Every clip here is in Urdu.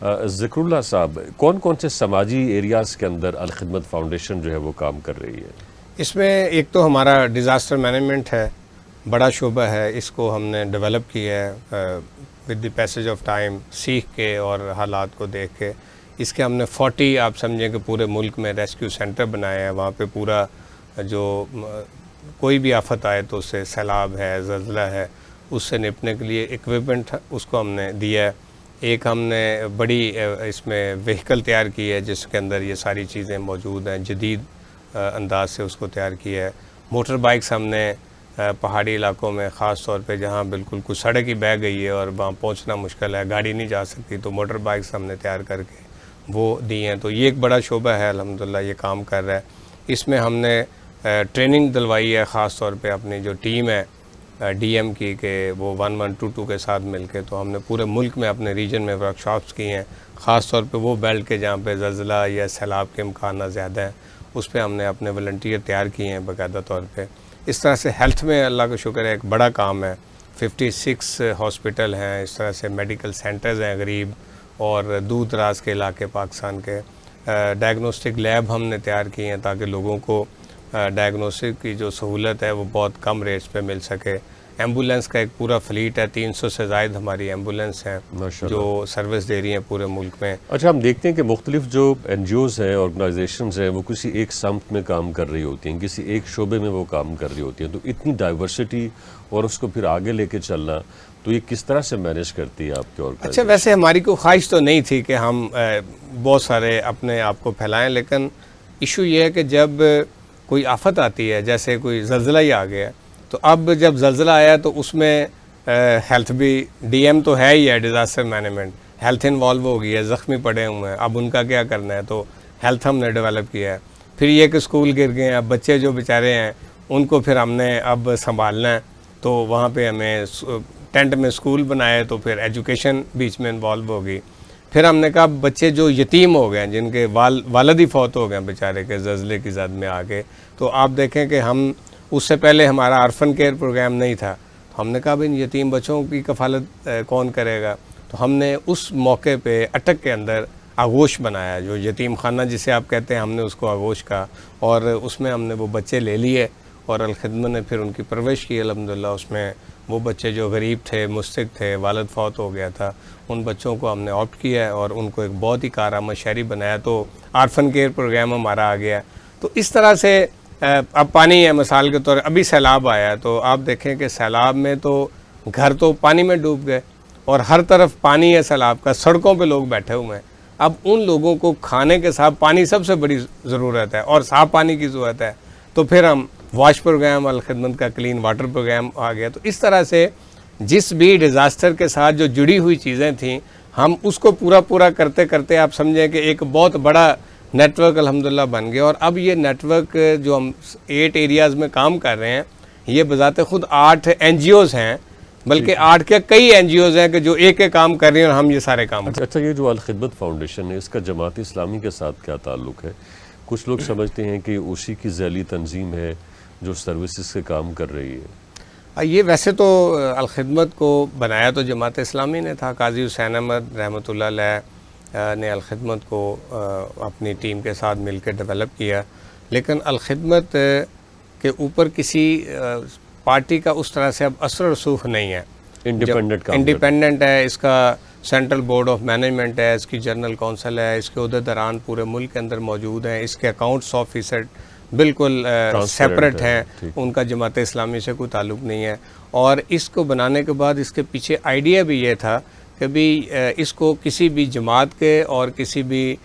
ذکر اللہ صاحب، کون کون سے سماجی ایریاز کے اندر الخدمت فاؤنڈیشن جو ہے وہ کام کر رہی ہے؟ اس میں ایک تو ہمارا ڈیزاسٹر مینجمنٹ ہے، بڑا شعبہ ہے، اس کو ہم نے ڈیولپ کیا ہے with the passage of time, سیکھ کے اور حالات کو دیکھ کے۔ اس کے ہم نے 40 آپ سمجھیں کہ پورے ملک میں ریسکیو سینٹر بنائے ہیں۔ وہاں پہ پورا جو کوئی بھی آفت آئے تو اس سے سیلاب ہے، زلزلہ ہے، اس سے نپٹنے کے لیے اکوپمنٹ اس کو ہم نے دیا ہے۔ ایک ہم نے بڑی اس میں وہیکل تیار کی ہے جس کے اندر یہ ساری چیزیں موجود ہیں، جدید انداز سے اس کو تیار کیا ہے۔ موٹر بائکس ہم نے پہاڑی علاقوں میں خاص طور پہ جہاں بالکل کچھ سڑک ہی بہہ گئی ہے اور وہاں پہنچنا مشکل ہے، گاڑی نہیں جا سکتی، تو موٹر بائکس ہم نے تیار کر کے وہ دی ہیں۔ تو یہ ایک بڑا شعبہ ہے، الحمدللہ یہ کام کر رہا ہے۔ اس میں ہم نے ٹریننگ دلوائی ہے خاص طور پہ اپنی جو ٹیم ہے ڈی ایم کی، کہ وہ 1122 کے ساتھ مل کے، تو ہم نے پورے ملک میں اپنے ریجن میں ورکشاپس کی ہیں، خاص طور پہ وہ بیلٹ کے جہاں پہ زلزلہ یا سیلاب کے امکانات زیادہ ہیں، اس پہ ہم نے اپنے والنٹیئر تیار کیے ہیں باقاعدہ طور پہ۔ اس طرح سے ہیلتھ میں اللہ کا شکر ہے ایک بڑا کام ہے، 56 ہاسپٹل ہیں، اس طرح سے میڈیکل سینٹرز ہیں غریب اور دور دراز کے علاقے پاکستان کے۔ ڈائگنوسٹک لیب ہم نے تیار کیے ہیں تاکہ لوگوں کو ڈائگنوسٹک کی جو سہولت ہے وہ بہت کم ریٹس پہ مل سکے۔ ایمبولینس کا ایک پورا فلیٹ ہے، 300 سے زائد ہماری ایمبولینس ہیں جو سروس دے رہی ہیں پورے ملک میں۔ اچھا، ہم دیکھتے ہیں کہ مختلف جو این جی اوز ہیں، آرگنائزیشنز ہیں، وہ کسی ایک سمت میں کام کر رہی ہوتی ہیں، کسی ایک شعبے میں وہ کام کر رہی ہوتی ہیں، تو اتنی ڈائیورسٹی اور اس کو پھر آگے لے کے چلنا، تو یہ کس طرح سے مینیج کرتی ہے آپ کے آرگنائزیشن؟ اچھا، ویسے ہماری کوئی خواہش تو نہیں تھی کہ ہم بہت سارے اپنے آپ کو پھیلائیں، لیکن ایشو یہ ہے کہ جب کوئی آفت آتی ہے، جیسے کوئی زلزلہ ہی آ گیا، تو اب جب زلزلہ آیا تو اس میں ہیلتھ بھی، ڈی ایم تو ہے ہی ہے ڈیزاسٹر مینجمنٹ، ہیلتھ انوالو ہو گئی ہے، زخمی پڑے ہوئے ہیں، اب ان کا کیا کرنا ہے، تو ہیلتھ ہم نے ڈیولپ کیا ہے۔ پھر یہ کہ اسکول گر گئے ہیں، اب بچے جو بیچارے ہیں ان کو پھر ہم نے اب سنبھالنا ہے، تو وہاں پہ ہمیں ٹینٹ میں اسکول بنائے، تو پھر ایجوکیشن بیچ میں انوالو ہوگی۔ پھر ہم نے کہا بچے جو یتیم ہو گئے ہیں، جن کے والد ہی فوت ہو گئے ہیں بیچارے کے زلزلے کی زد میں آ کے، تو آپ دیکھیں کہ ہم اس سے پہلے ہمارا آرفن کیئر پروگرام نہیں تھا، تو ہم نے کہا ان یتیم بچوں کی کفالت کون کرے گا، تو ہم نے اس موقع پہ اٹک کے اندر آغوش بنایا، جو یتیم خانہ جسے آپ کہتے ہیں، ہم نے اس کو آغوش کہا، اور اس میں ہم نے وہ بچے لے لیے اور الخدمت نے پھر ان کی پرورش کی الحمدللہ۔ اس میں وہ بچے جو غریب تھے، مستحق تھے، والد فوت ہو گیا تھا، ان بچوں کو ہم نے آپٹ کیا ہے اور ان کو ایک بہت ہی کارآمد شہری بنایا، تو آرفن کیئر پروگرام ہمارا آ گیا۔ تو اس طرح سے اب پانی ہے، مثال کے طور ابھی سیلاب آیا، تو آپ دیکھیں کہ سیلاب میں تو گھر تو پانی میں ڈوب گئے اور ہر طرف پانی ہے سیلاب کا، سڑکوں پہ لوگ بیٹھے ہوئے ہیں۔ اب ان لوگوں کو کھانے کے ساتھ پانی سب سے بڑی ضرورت ہے اور صاف پانی کی ضرورت ہے، تو پھر ہم واش پروگرام الخدمت کا کلین واٹر پروگرام آ گیا۔ تو اس طرح سے جس بھی ڈیزاسٹر کے ساتھ جو جڑی ہوئی چیزیں تھیں، ہم اس کو پورا کرتے کرتے آپ سمجھیں کہ ایک بہت بڑا نیٹ ورک الحمدللہ بن گیا۔ اور اب یہ نیٹ ورک جو ہم 8 ایریاز میں کام کر رہے ہیں، یہ بذات خود 8 این جی اوز ہیں، بلکہ 8 کے کئی این جی اوز ہیں کہ جو ایک کام کر رہے ہیں اور ہم یہ سارے کام۔ اچھا، یہ جو الخدمت فاؤنڈیشن ہے، اس کا جماعت اسلامی کے ساتھ کیا تعلق ہے؟ کچھ لوگ سمجھتے ہیں کہ اسی کی ذیلی تنظیم ہے جو سروسز سے کام کر رہی ہے۔ یہ ویسے تو الخدمت کو بنایا تو جماعت اسلامی نے تھا، قاضی حسین احمد رحمۃ اللہ علیہ نے الخدمت کو اپنی ٹیم کے ساتھ مل کے ڈیولپ کیا، لیکن الخدمت کے اوپر کسی پارٹی کا اس طرح سے اب اثر و رسوخ نہیں ہے، انڈیپینڈنٹ ہے، اس کا سینٹرل بورڈ آف مینجمنٹ ہے، اس کی جنرل کونسل ہے، اس کے عہدیداران پورے ملک کے اندر موجود ہیں، اس کے اکاؤنٹس 100% بالکل سیپریٹ ہیں، ان کا جماعت اسلامی سے کوئی تعلق نہیں ہے۔ اور اس کو بنانے کے بعد اس کے پیچھے آئیڈیا بھی یہ تھا کہ بھی اس کو کسی بھی جماعت کے اور کسی بھی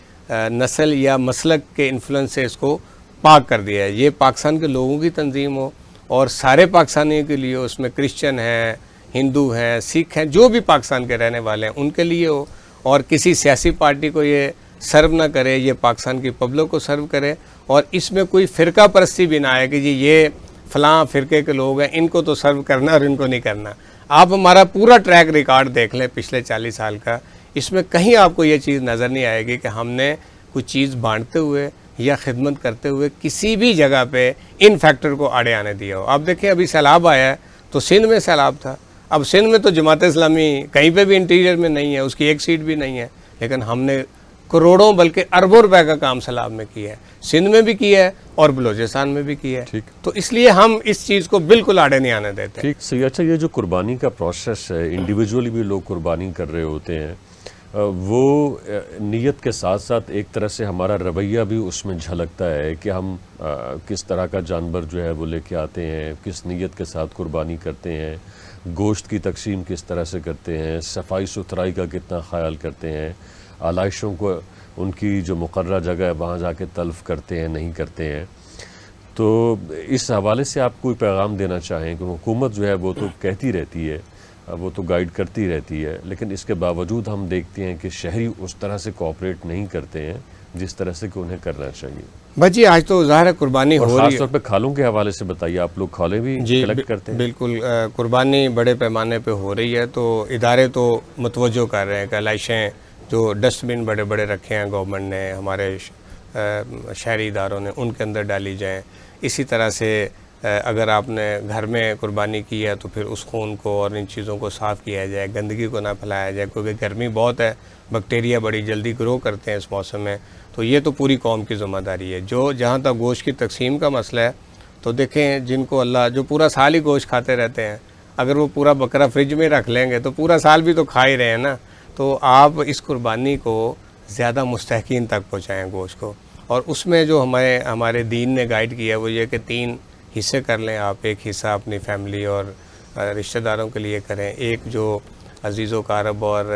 نسل یا مسلک کے انفلوئنس سے اس کو پاک کر دیا ہے، یہ پاکستان کے لوگوں کی تنظیم ہو اور سارے پاکستانیوں کے لیے، اس میں کرسچن ہیں، ہندو ہیں، سکھ ہیں، جو بھی پاکستان کے رہنے والے ہیں ان کے لیے ہو، اور کسی سیاسی پارٹی کو یہ سرو نہ کرے، یہ پاکستان کی پبلک کو سرو کرے، اور اس میں کوئی فرقہ پرستی بھی نہ آئے کہ جی یہ فلاں فرقے کے لوگ ہیں، ان کو تو سرو کرنا اور ان کو نہیں کرنا۔ آپ ہمارا پورا ٹریک ریکارڈ دیکھ لیں پچھلے 40 سال کا، اس میں کہیں آپ کو یہ چیز نظر نہیں آئے گی کہ ہم نے کوئی چیز بانٹتے ہوئے یا خدمت کرتے ہوئے کسی بھی جگہ پہ ان فیکٹر کو آڑے آنے دیا ہو۔ آپ دیکھیں ابھی سیلاب آیا ہے تو سندھ میں سیلاب تھا، اب سندھ میں تو جماعت اسلامی کہیں پہ بھی انٹیریئر میں نہیں ہے، اس کی ایک سیٹ بھی نہیں ہے، لیکن ہم نے کروڑوں بلکہ اربوں روپے کا کام سیلاب میں کیا ہے، سندھ میں بھی کیا ہے اور بلوچستان میں بھی کیا ہے. ٹھیک. تو اس لیے ہم اس چیز کو بالکل آڑے نہیں آنے دیتے. ٹھیک صحیح. اچھا یہ جو قربانی کا پروسیس ہے، انڈیویجولی بھی لوگ قربانی کر رہے ہوتے ہیں، وہ نیت کے ساتھ ساتھ ایک طرح سے ہمارا رویہ بھی اس میں جھلکتا ہے کہ ہم کس طرح کا جانور جو ہے وہ لے کے آتے ہیں، کس نیت کے ساتھ قربانی کرتے ہیں، گوشت کی تقسیم کس طرح سے کرتے ہیں، صفائی ستھرائی کا کتنا خیال کرتے ہیں، آلائشوں کو ان کی جو مقررہ جگہ ہے وہاں جا کے تلف کرتے ہیں نہیں کرتے ہیں. تو اس حوالے سے آپ کوئی پیغام دینا چاہیں کہ حکومت جو ہے وہ تو کہتی رہتی ہے، وہ تو گائیڈ کرتی رہتی ہے، لیکن اس کے باوجود ہم دیکھتے ہیں کہ شہری اس طرح سے کوآپریٹ نہیں کرتے ہیں جس طرح سے کہ انہیں کرنا چاہیے. بس جی آج تو ظاہر ہے قربانی اور ہو خاص رہی طور پہ کھالوں کے حوالے سے بتائیے، آپ لوگ کھالیں بھی کلیکٹ کرتے ہیں؟ بالکل قربانی بڑے پیمانے پہ ہو رہی ہے. تو ادارے تو متوجہ کر رہے ہیں کہ علائشیں جو ڈسٹ بن بڑے بڑے رکھے ہیں گورنمنٹ نے، ہمارے شہری اداروں نے، ان کے اندر ڈالی جائیں. اسی طرح سے اگر آپ نے گھر میں قربانی کی ہے تو پھر اس خون کو اور ان چیزوں کو صاف کیا جائے، گندگی کو نہ پھیلایا جائے، کیونکہ گرمی بہت ہے، بیکٹیریا بڑی جلدی گرو کرتے ہیں اس موسم میں. تو یہ تو پوری قوم کی ذمہ داری ہے. جہاں تک گوشت کی تقسیم کا مسئلہ ہے تو دیکھیں جن کو اللہ جو پورا سال ہی گوشت کھاتے رہتے ہیں، اگر وہ پورا بکرا فریج میں رکھ لیں گے تو پورا سال بھی تو کھا ہی رہے ہیں نا. تو آپ اس قربانی کو زیادہ مستحقین تک پہنچائیں گوشت کو. اور اس میں جو ہمارے دین نے گائیڈ کیا ہے وہ یہ کہ 3 حصے کر لیں آپ. ایک حصہ اپنی فیملی اور رشتہ داروں کے لیے کریں، ایک جو عزیز و اقارب اور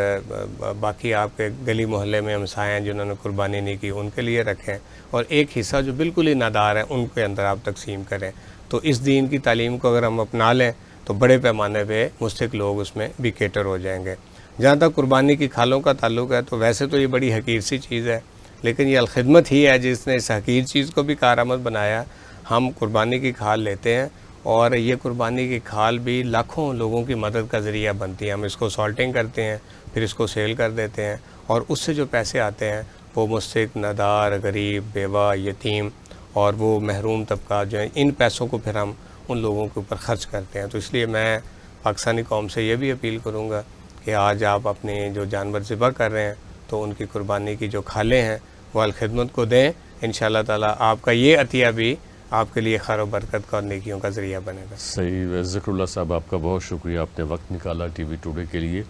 باقی آپ کے گلی محلے میں ہمسائے ہیں جنہوں نے قربانی نہیں کی ان کے لیے رکھیں، اور ایک حصہ جو بالکل ہی نادار ہے ان کے اندر آپ تقسیم کریں. تو اس دین کی تعلیم کو اگر ہم اپنا لیں تو بڑے پیمانے پہ مستحق لوگ اس میں بھی کیٹر ہو جائیں گے. جہاں تک قربانی کی کھالوں کا تعلق ہے تو ویسے تو یہ بڑی حقیر سی چیز ہے، لیکن یہ الخدمت ہی ہے جس نے اس حقیر چیز کو بھی کارآمد بنایا. ہم قربانی کی کھال لیتے ہیں اور یہ قربانی کی کھال بھی لاکھوں لوگوں کی مدد کا ذریعہ بنتی ہے. ہم اس کو سالٹنگ کرتے ہیں، پھر اس کو سیل کر دیتے ہیں، اور اس سے جو پیسے آتے ہیں وہ مستحق، نادار، غریب، بیوہ، یتیم اور وہ محروم طبقات جو ہیں، ان پیسوں کو پھر ہم ان لوگوں کے اوپر خرچ کرتے ہیں. تو اس لیے میں پاکستانی قوم سے یہ بھی اپیل کروں گا کہ آج آپ اپنے جو جانور ذبح کر رہے ہیں تو ان کی قربانی کی جو کھالیں ہیں وہ الخدمت کو دیں. انشاءاللہ تعالیٰ آپ کا یہ عطیہ بھی آپ کے لیے خیر و برکت کا اور نیکیوں کا ذریعہ بنے گا. صحیح. ذکر اللہ صاحب آپ کا بہت شکریہ، آپ نے وقت نکالا ٹی وی ٹوڈے کے لیے.